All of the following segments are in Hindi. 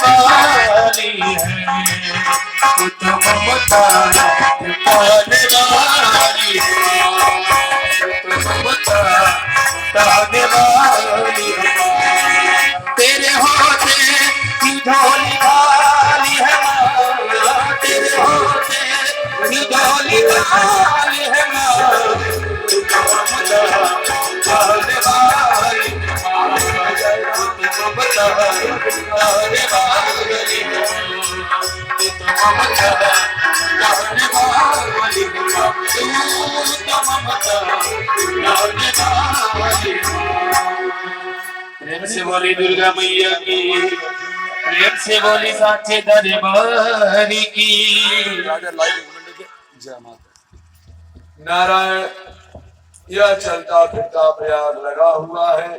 वाली है, तू तो ममता लुटाने वाली है, तू तो ममता लुटाने वाली है। तेरे होते की झोली खाली है माँ, तेरे होते की झोली खाली है माँ, तू तो ममता लुटाने वाली है माँ, तू तो ममता लुटाने वाली है, तू तो ममता लुटाने वाली है, तू तो ममता लुटाने वाली है। प्रेम से बोली दुर्गा मैया की, प्रेम से बोली साचे दरबार की। नारायण, यह चलता फिरता प्रयाग लगा हुआ है।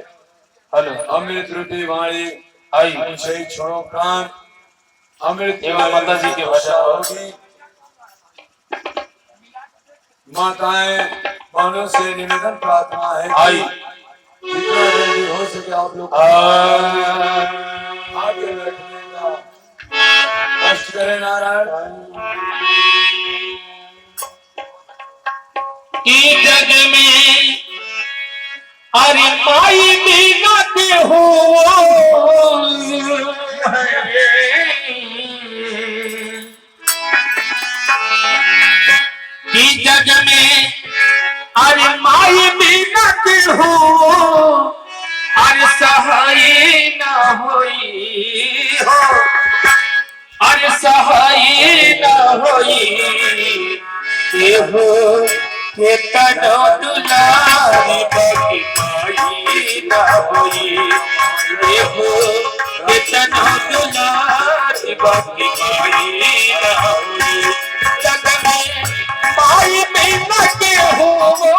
हेलो अमृत रूपी वाणी आई से छोड़ो प्राण, अमृत माता जी के वर्षा होगी। माताएं बहनों से निवेदन प्रार्थना है आई जितना जल्दी हो सके आप लोग आगे बैठने का कष्ट करें। नारायण की जग में अरे माई बिना के हो, की जग में अरे माई बिना के हो, अरे सहाय ना होई हो, अरे सहाय ना होई हो, के तनो दुलारी बाकी माई ना होई हो, के तनो दुलारी बाकी माई ना होई। जग में माई बिना के